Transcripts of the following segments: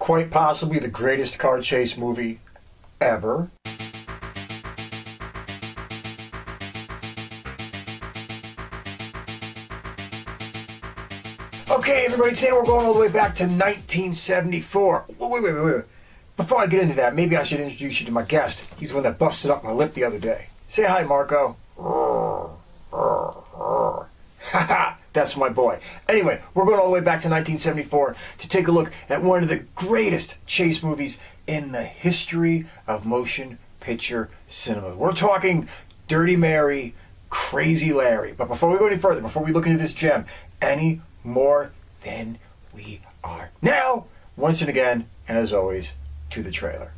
quite possibly the greatest car chase movie ever. Okay, everybody, today we're going all the way back to 1974. Wait. Before I get into that, maybe I should introduce you to my guest. He's the one that busted up my lip the other day. Say hi, Marco. Haha, that's my boy. Anyway, we're going all the way back to 1974 to take a look at one of the greatest chase movies in the history of motion picture cinema. We're talking Dirty Mary, Crazy Larry. But before we go any further, before we look into this gem any more than we are now, once and again, and as always, to the trailer.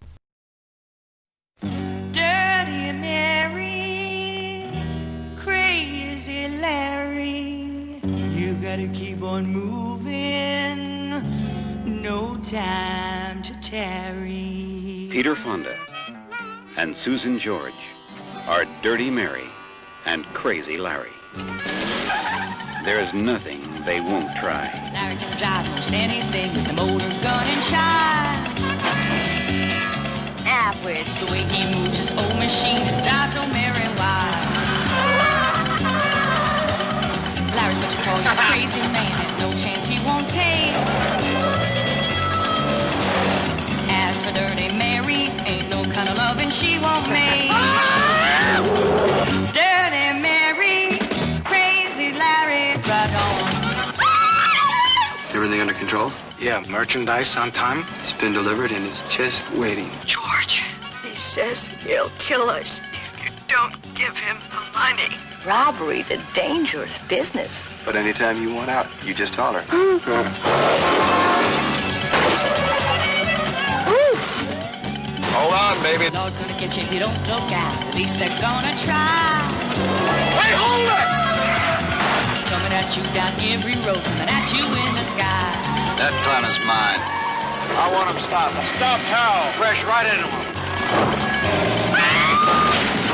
Dirty Mary, Crazy Larry, you gotta keep on moving, no time to tarry. Peter Fonda and Susan George are Dirty Mary and Crazy Larry. There's nothing they won't try. Larry can drive most anything with a motor gun and shine. With the way he moves his old machine and drives old Mary wild. Larry's what you call your crazy man, and no chance he won't take. As for Dirty Mary, ain't no kind of loving she won't make. Dirty Mary, Crazy Larry, right on. Everything under control? Yeah, merchandise on time. It's been delivered and it's just waiting. George, he says he'll kill us if you don't give him the money. Robbery's a dangerous business. But anytime you want out, you just holler. Hold on, baby. Lord's gonna get you if you don't look out. At least they're gonna try. Hey, hold it! Coming at you down every road, coming at you in the sky. That gun is mine. I want him stopped. Stop how? Fresh right into him.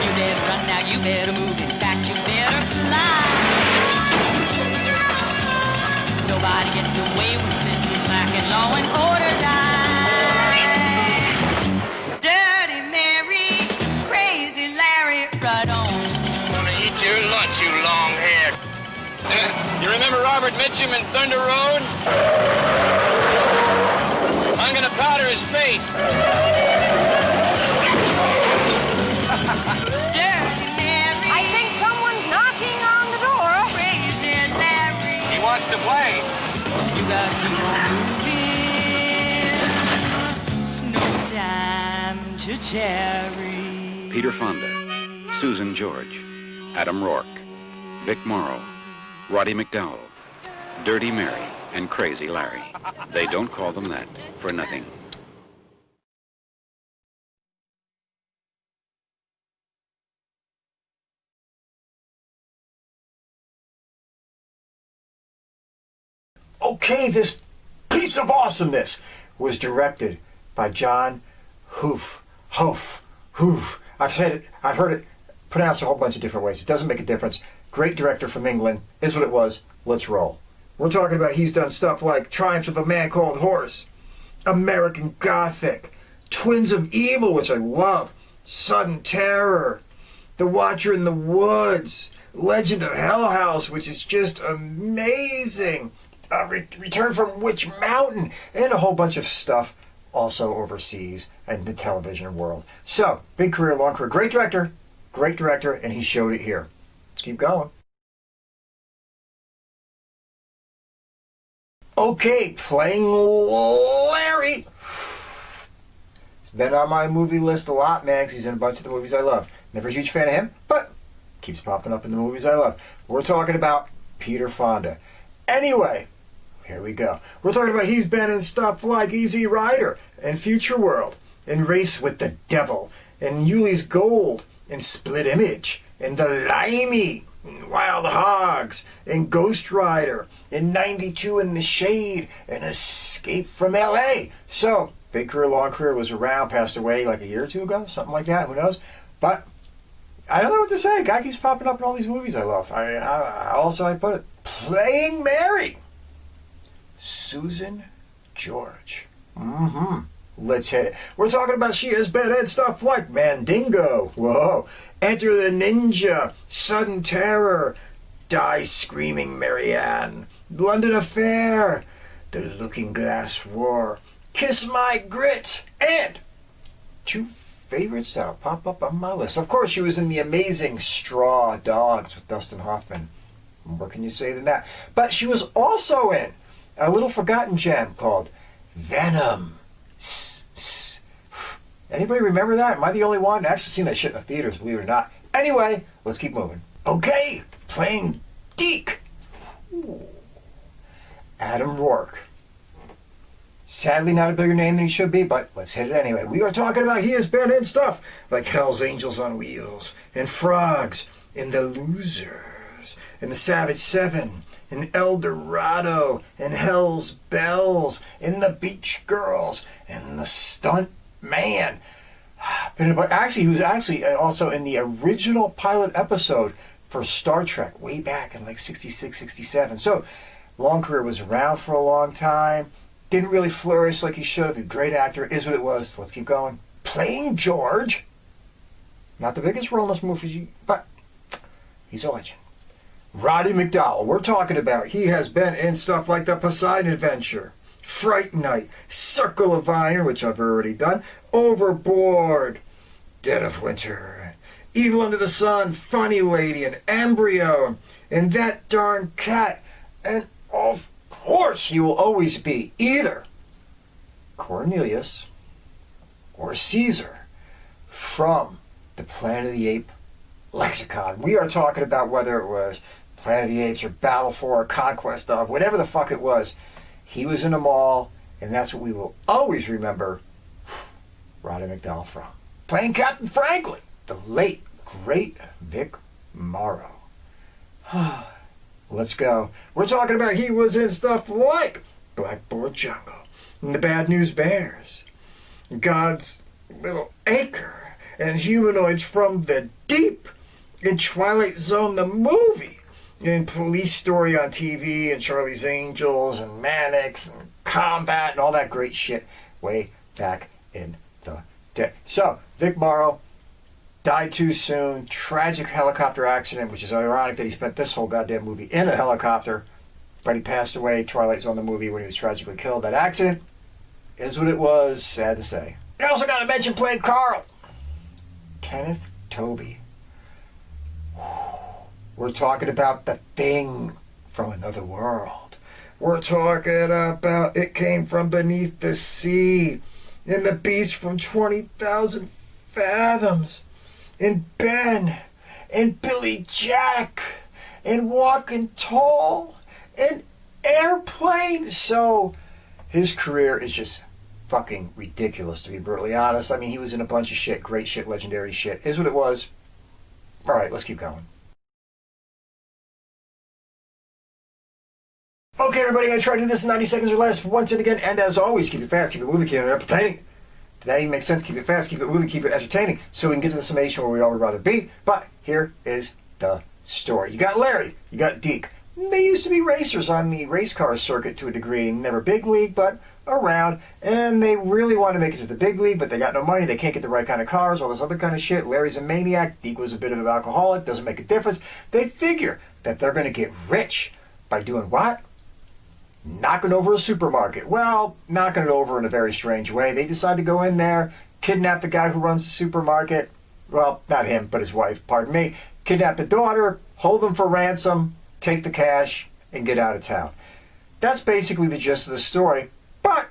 You better run now, you better move. In fact, you better fly. Nobody gets away when Smith is smacking law and order die. Dirty Mary, Crazy Larry, right on. Gonna eat your lunch, you long-haired. You remember Robert Mitchum in Thunder Road? I'm gonna powder his face. Dirty Mary. I think someone's knocking on the door. Crazy Larry. He wants to play. You gotta keep on moving. No time to tarry. Peter Fonda, Susan George, Adam Roarke, Vic Morrow, Roddy McDowall, Dirty Mary, and Crazy Larry. They don't call them that for nothing. Okay, this piece of awesomeness was directed by John Hough. Hough. I've heard it pronounced a whole bunch of different ways. It doesn't make a difference. Great director from England. Is what it was. Let's roll. We're talking about he's done stuff like Triumphs of a Man Called Horse, American Gothic, Twins of Evil, which I love, Sudden Terror, The Watcher in the Woods, Legend of Hell House, which is just amazing, Return from Witch Mountain, and a whole bunch of stuff also overseas and the television world. So, big career, long career, great director, and he showed it here. Let's keep going. Okay, playing Larry. He's been on my movie list a lot, man, because he's in a bunch of the movies I love. Never a huge fan of him, but keeps popping up in the movies I love. We're talking about Peter Fonda. Anyway, here we go. We're talking about he's been in stuff like Easy Rider and Future World and Race with the Devil and Yuli's Gold and Split Image and The Limey and Wild Hogs and Ghost Rider and 92 in the Shade and Escape from L.A. So, big career, long career, was around, passed away like a year or two ago, something like that, who knows. But I don't know what to say. Guy keeps popping up in all these movies I love. I put it, playing Mary. Susan George. Let's hit it. We're talking about She Has Been in stuff like Mandingo. Whoa. Enter the Ninja. Sudden Terror. Die Screaming Marianne. London Affair. The Looking Glass War. Kiss My Grits. And two favorites that'll pop up on my list. Of course, she was in the amazing Straw Dogs with Dustin Hoffman. What can you say than that? But she was also in a little forgotten gem called Venom. Anybody remember that? Am I the only one? I actually seen that shit in the theaters, believe it or not. Anyway, let's keep moving. Okay, playing Deke. Adam Roarke. Sadly not a bigger name than he should be, but let's hit it anyway. We are talking about he has been in stuff like Hell's Angels on Wheels, and Frogs, and The Losers, and The Savage Seven, and El Dorado, and Hell's Bells, and The Beach Girls, and The Stunt Man. Actually, he was also in the original pilot episode for Star Trek way back in like 66, 67. So, long career, was around for a long time. Didn't really flourish like he should have. A great actor, is what it was. Let's keep going. Playing George. Not the biggest role in this movie, but he's a legend. Roddy McDowall. We're talking about. He has been in stuff like The Poseidon Adventure, Fright Night, Circle of Iron, which I've already done, Overboard, Dead of Winter, Evil Under the Sun, Funny Lady, and Embryo, and That Darn Cat, and of course he will always be either Cornelius or Caesar from the Planet of the Apes lexicon. We are talking about whether it was Planet of the Apes or Battle for or Conquest of, whatever the fuck it was. He was in them all, and that's what we will always remember Roddy McDowall from. Playing Captain Franklin, the late, great Vic Morrow. Let's go. We're talking about he was in stuff like Blackboard Jungle, and The Bad News Bears, God's Little Acre, and Humanoids from the Deep, in Twilight Zone the movie, in Police Story on TV, and Charlie's Angels, and Mannix, and Combat, and all that great shit way back in the day. So, Vic Morrow died too soon. Tragic helicopter accident, which is ironic that he spent this whole goddamn movie in a helicopter, but he passed away, Twilight Zone the movie, when he was tragically killed. That accident is what it was, sad to say. I also got to mention playing Carl, Kenneth Tobey. We're talking about The Thing from Another World. We're talking about It Came From Beneath the Sea, and The Beast from 20,000 Fathoms, and Ben, and Billy Jack, and Walking Tall, and Airplane. So his career is just fucking ridiculous, to be brutally honest. I mean, he was in a bunch of shit, great shit, legendary shit. Is what it was. All right, let's keep going. Okay, everybody, I'm going to try to do this in 90 seconds or less once and again. And as always, keep it fast, keep it moving, keep it entertaining. That even makes sense. Keep it fast, keep it moving, keep it entertaining, so we can get to the summation where we all would rather be. But here is the story. You got Larry, you got Deke. They used to be racers on the race car circuit to a degree. Never big league, but around. And they really want to make it to the big league, but they got no money. They can't get the right kind of cars, all this other kind of shit. Larry's a maniac. Deke was a bit of an alcoholic. Doesn't make a difference. They figure that they're going to get rich by doing what? Knocking over a supermarket. Well, knocking it over in a very strange way. They decide to go in there, kidnap the guy who runs the supermarket. Well, not him, but his wife, pardon me. Kidnap the daughter, hold them for ransom, take the cash, and get out of town. That's basically the gist of the story. But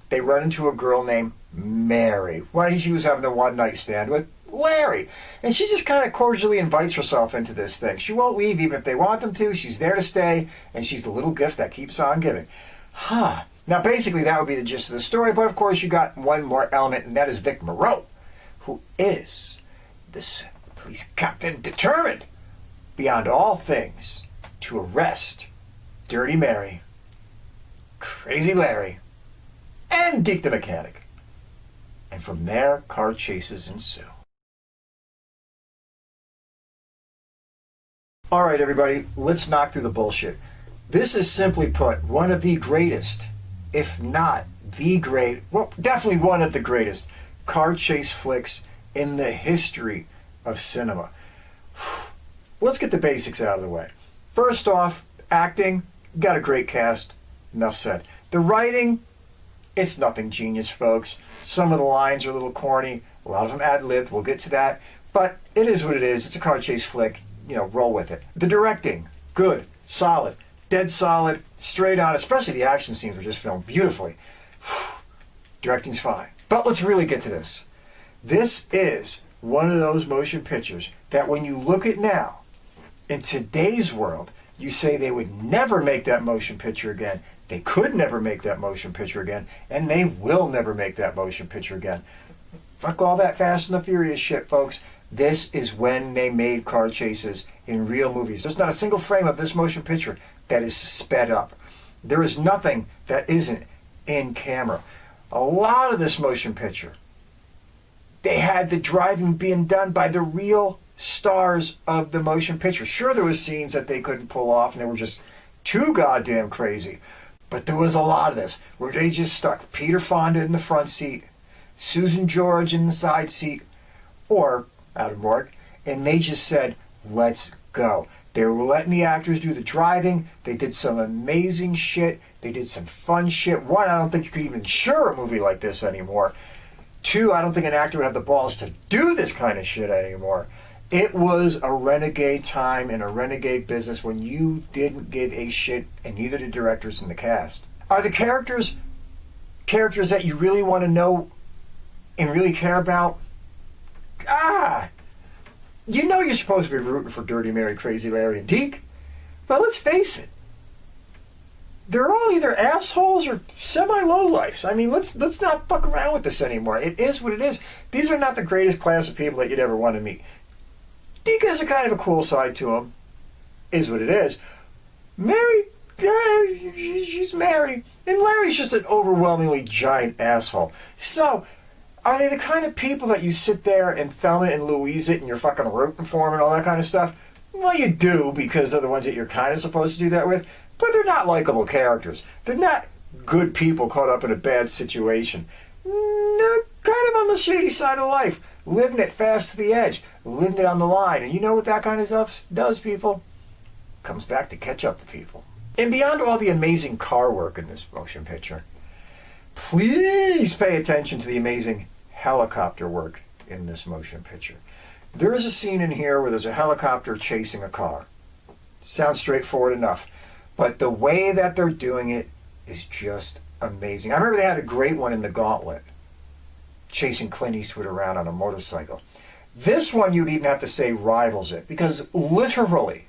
they run into a girl named Mary. Well, she was having a one-night stand with Larry. And she just kind of cordially invites herself into this thing. She won't leave even if they want them to. She's there to stay, and she's the little gift that keeps on giving. Now, basically, that would be the gist of the story, but of course, you got one more element, and that is Vic Morrow, who is this police captain determined, beyond all things, to arrest Dirty Mary, Crazy Larry, and Deke the mechanic. And from there, car chases ensue. All right, everybody, let's knock through the bullshit. This is simply put one of the greatest, if not the great, well, definitely one of the greatest car chase flicks in the history of cinema. Let's get the basics out of the way. First off, acting, got a great cast, enough said. The writing, it's nothing genius, folks. Some of the lines are a little corny, a lot of them ad-libbed, we'll get to that, but it is what it is. It's a car chase flick, you know, roll with it. The directing, good, solid, dead solid, straight on, especially the action scenes were just filmed beautifully. Directing's fine. But let's really get to this. This is one of those motion pictures that when you look at now, in today's world, you say they would never make that motion picture again. They could never make that motion picture again, and they will never make that motion picture again. Fuck all that Fast and the Furious shit, folks. This is when they made car chases in real movies. There's not a single frame of this motion picture that is sped up. There is nothing that isn't in camera. A lot of this motion picture, they had the driving being done by the real stars of the motion picture. Sure, there was scenes that they couldn't pull off and they were just too goddamn crazy. But there was a lot of this where they just stuck Peter Fonda in the front seat, Susan George in the side seat, or Adam Roarke, and they just said, let's go. They were letting the actors do the driving. They did some amazing shit. They did some fun shit. One, I don't think you could even insure a movie like this anymore. Two, I don't think an actor would have the balls to do this kind of shit anymore. It was a renegade time in a renegade business when you didn't give a shit, and neither did directors and the cast. Are the characters that you really want to know and really care about? You know you're supposed to be rooting for Dirty Mary, Crazy Larry, and Deke, but let's face it, they're all either assholes or semi-lowlifes. I mean, let's not fuck around with this anymore. It is what it is. These are not the greatest class of people that you'd ever want to meet. Deke has a kind of a cool side to him. Is what it is. Mary, she's Mary. And Larry's just an overwhelmingly giant asshole. So, are they the kind of people that you sit there and Thelma and Louise it and you're fucking rooting for them and all that kind of stuff? Well, you do, because they're the ones that you're kind of supposed to do that with. But they're not likable characters. They're not good people caught up in a bad situation. They're kind of on the shady side of life, living it fast to the edge, living it on the line. And you know what that kind of stuff does, people? Comes back to catch up to people. And beyond all the amazing car work in this motion picture, please pay attention to the amazing helicopter work in this motion picture. There is a scene in here where there's a helicopter chasing a car. Sounds straightforward enough. But the way that they're doing it is just amazing. I remember they had a great one in The Gauntlet, chasing Clint Eastwood around on a motorcycle. This one you'd even have to say rivals it, because literally,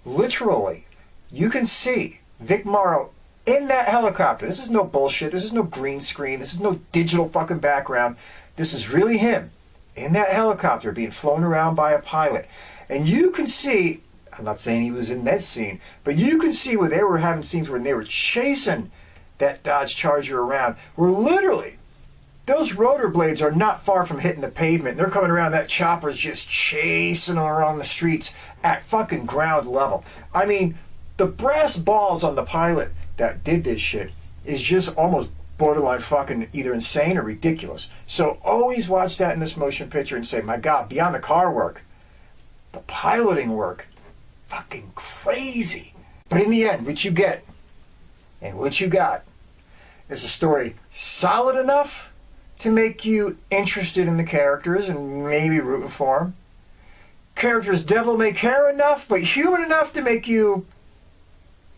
you can see Vic Morrow in that helicopter. This is no bullshit. This is no green screen. This is no digital fucking background. This is really him in that helicopter being flown around by a pilot. And you can see, I'm not saying he was in that scene, but you can see where they were having scenes where they were chasing that Dodge Charger around, where literally those rotor blades are not far from hitting the pavement. They're coming around, that chopper's just chasing them around the streets at fucking ground level. I mean, the brass balls on the pilot that did this shit is just almost borderline fucking either insane or ridiculous. So always watch that in this motion picture and say, my God, beyond the car work, the piloting work, fucking crazy. But in the end, what you get and what you got is a story solid enough to make you interested in the characters and maybe rooting for them. Characters devil may care enough, but human enough to make you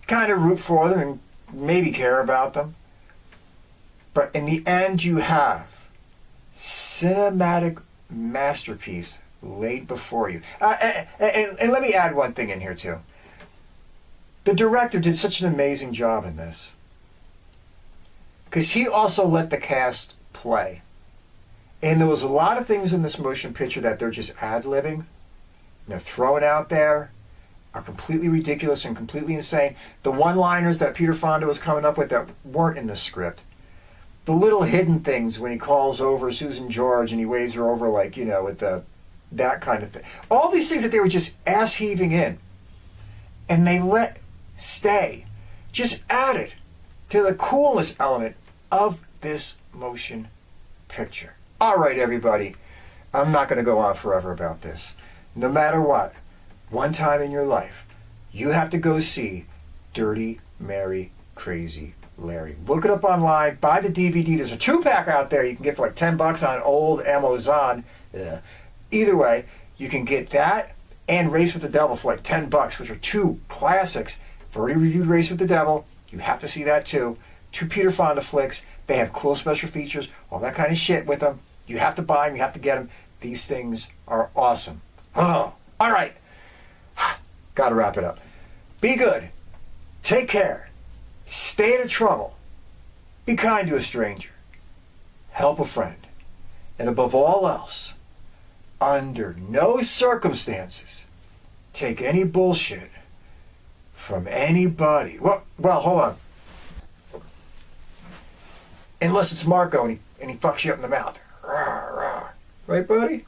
kind of root for them and maybe care about them. But in the end, you have cinematic masterpiece laid before you. And let me add one thing in here too. The director did such an amazing job in this, because he also let the cast play. And there was a lot of things in this motion picture that they're just ad-libbing. They're throwing out there, are completely ridiculous and completely insane. The one-liners that Peter Fonda was coming up with that weren't in the script. The little hidden things when he calls over Susan George and he waves her over, like, you know, with that kind of thing. All these things that they were just ass-heaving in. And they let stay. Just added to the coolness element of this motion picture. All right, everybody. I'm not going to go on forever about this. No matter what, one time in your life, you have to go see Dirty Mary, Crazy Larry. Look it up online. Buy the DVD. There's a 2-pack out there you can get for like $10 on old Amazon. Either way, you can get that and Race with the Devil for like $10, which are 2 classics. I've already reviewed Race with the Devil. You have to see that too. 2 Peter Fonda flicks. They have cool special features, all that kind of shit with them. You have to buy them. You have to get them. These things are awesome. Oh, all right. Got to wrap it up. Be good. Take care. Stay out of trouble. Be kind to a stranger. Help a friend. And above all else, under no circumstances, take any bullshit from anybody. Well, hold on. Unless it's Marco and he fucks you up in the mouth. Rawr, rawr. Right, buddy?